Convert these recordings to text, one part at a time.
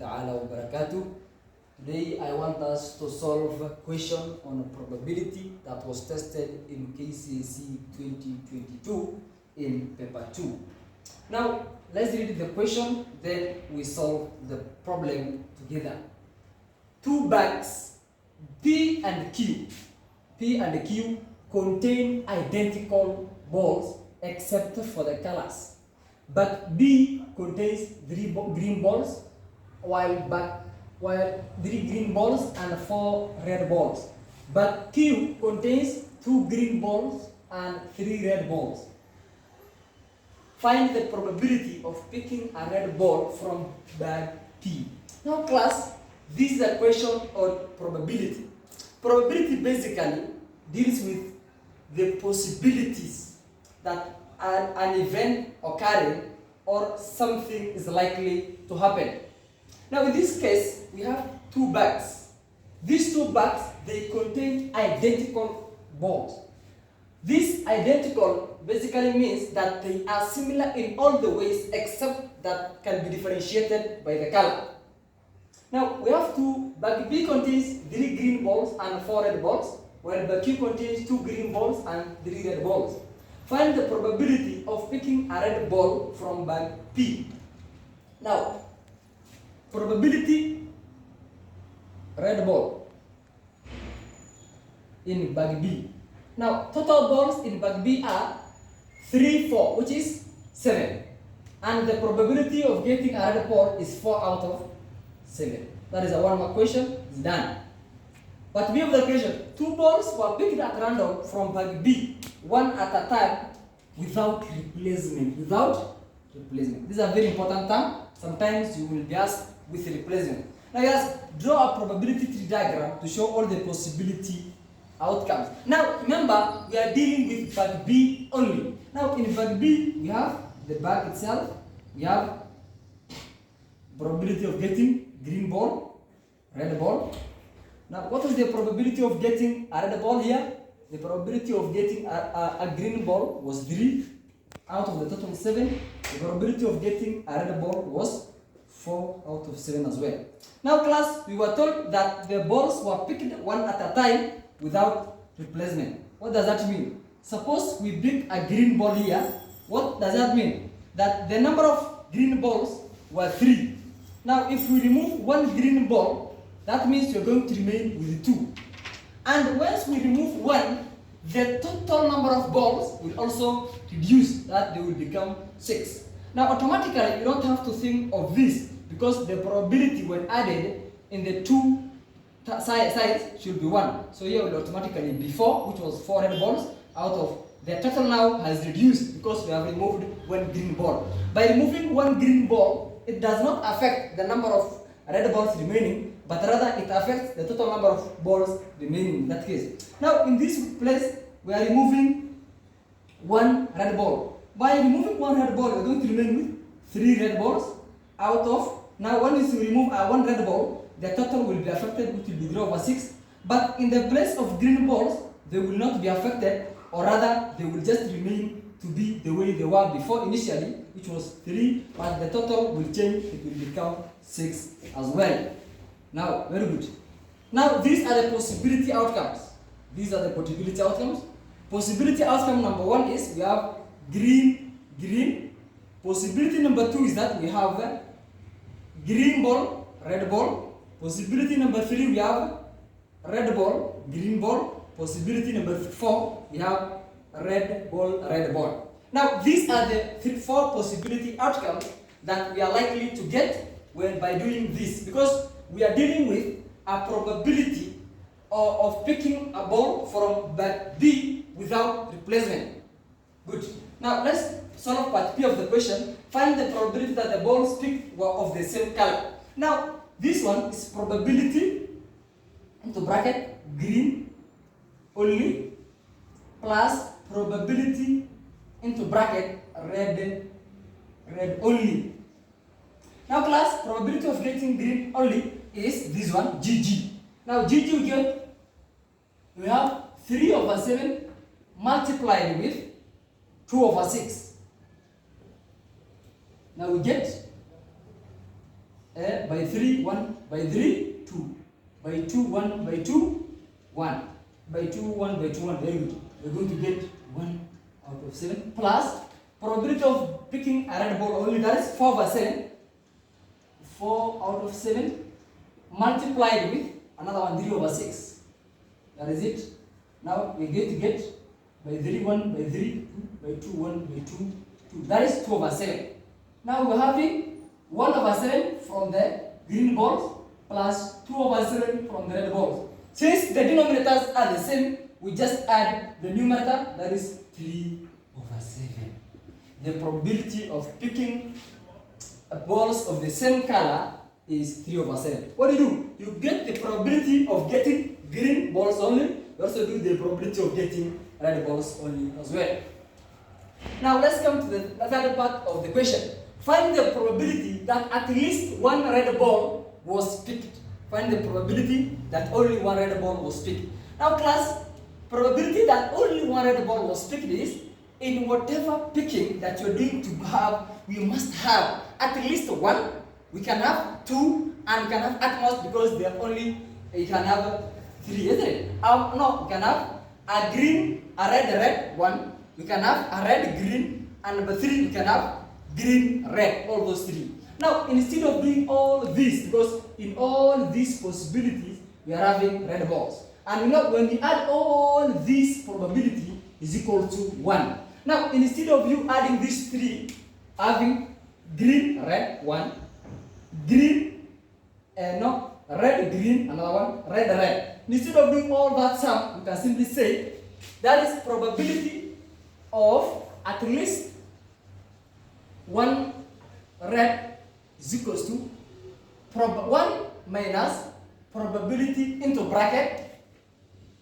ta'ala wa barakatuh. Today I want us to solve a question on probability that was tested in KCSE 2022 in paper 2. Now let's read the question, then we solve the problem together. Two bags P and Q contain identical balls except for the colors. Bag B contains 3 green balls, while 3 green balls and 4 red balls. Bag Q contains 2 green balls and 3 red balls. Find the probability of picking a red ball from bag P. Now class, this is a question on probability. Probability basically deals with the possibilities that an event occurring or something is likely to happen. Now in this case, we have 2 bags. These 2 bags, they contain identical balls. This identical basically means that they are similar in all the ways except that can be differentiated by the color. Now we have bag B contains 3 green balls and 4 red balls, while bag Q contains 2 green balls and 3 red balls. Find the probability of picking a red ball from bag P. Now, probability red ball in bag B. Now, total balls in bag B are 3, 4, which is 7. And the probability of getting a red ball is 4 out of 7. That is a 1 mark question, it's done. But we have the question, 2 balls were picked at random from bag B, 1 at a time, without replacement. This is a very important term. Sometimes you will be asked with replacement. Now guys, draw a probability tree diagram to show all the possibility outcomes. Now remember, we are dealing with bag B only. Now in bag B, we have the bag itself. We have probability of getting green ball, red ball. Now what is the probability of getting a red ball here? The probability of getting a green ball was 3 out of the total 7. The probability of getting a red ball was 4 out of 7 as well. Now class, we were told that the balls were picked 1 at a time without replacement. What does that mean? Suppose we pick a green ball here. What does that mean? That the number of green balls were 3. Now if we remove 1 green ball, that means you're going to remain with 2. And once we remove 1, the total number of balls will also reduce, that they will become 6. Now automatically you don't have to think of this because the probability when added in the 2 sides should be 1. So here will automatically be 4, which was 4 red balls out of the total now has reduced because we have removed 1 green ball. By removing 1 green ball, it does not affect the number of red balls remaining, but rather it affects the total number of balls remaining in that case. Now in this place, we are removing 1 red ball. By removing 1 red ball, we are going to remain with 3 red balls out of, now once you remove 1 red ball, the total will be affected, which will be 3 over 6. But in the place of green balls, they will not be affected, or rather they will just remain to be the way they were before initially, which was 3, but the total will change, it will become 6 as well. Now, very good. Now, these are the possibility outcomes. Possibility outcome number 1 is we have green. Possibility number 2 is that we have green ball, red ball. Possibility number 3 we have red ball, green ball. Possibility number 4 we have red ball. Now, these are the 4 possibility outcomes that we are likely to get by doing this, because we are dealing with a probability of picking a ball from bag B without replacement. Good. Now let's solve part P of the question. Find the probability that the balls picked were of the same color. Now this one is probability into bracket green only plus probability into bracket red only. Now class, probability of getting green only is this one, GG. Now GG we have 3 over 7 multiplied with 2 over 6. Now we get by 3, 1, by 3, 2, by 2, 1, by 2, 1, by 2, 1, by 2, 1. Very good. We're going to get 1 out of 7 plus probability of picking a red ball only, that is 4 over 7. 4 out of 7 multiplied with another one, 3 over 6. That is it. Now we're going to get by 3, 1, by 3, 2, by 2, 1, by 2, 2. That is 2 over 7. Now we're having 1 over 7 from the green balls plus 2 over 7 from the red balls. Since the denominators are the same, we just add the numerator, that is 3 over 7. The probability of picking balls of the same color is 3 over 7. What do? You get the probability of getting green balls only. You also do the probability of getting red balls only as well. Now let's come to the third part of the question. Find the probability that at least one red ball was picked. Find the probability that only one red ball was picked. Now class, probability that only one red ball was picked is, in whatever picking that you're going to have, we must have at least one. We can have 2, and we can have at most, because they are only, you can have 3, isn't it? No, we can have a green, a red, 1. We can have a red, green, and number 3, we can have green, red, all those 3. Now, instead of doing all this, because in all these possibilities, we are having red balls. And you know, when we add all these probability is equal to 1. Now, instead of you adding these 3, having green, red, 1, green, red, green, another one, red. Instead of doing all that sum, we can simply say that is probability of at least one red is equals to 1 minus probability into bracket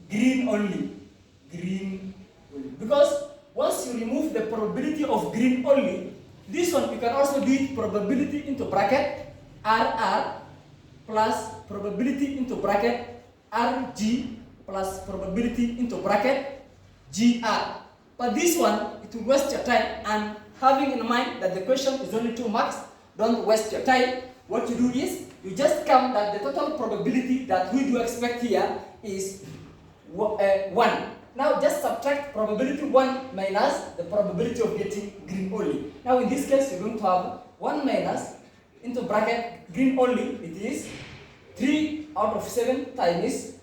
green only. Because once you remove the probability of green only, this one you can also do it probability into bracket RR plus probability into bracket RG plus probability into bracket GR. But this one, it will waste your time, and having in mind that the question is only 2 marks, don't waste your time. What you do is, you just count that the total probability that we do expect here is 1. Now just subtract probability 1 minus the probability of getting green only. Now in this case, you're going to have 1 minus into bracket green only, it is 3 out of 7 times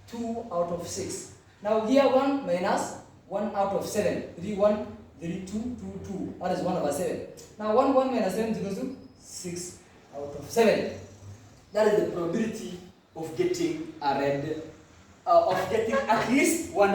2 out of 6. Now here 1 minus 1 out of 7. 3, 1, 3, 2, 2, 2. That is 1 over 7. Now 1 minus 7 is equal to 6 out of 7. That is the probability of getting a red, of getting at least one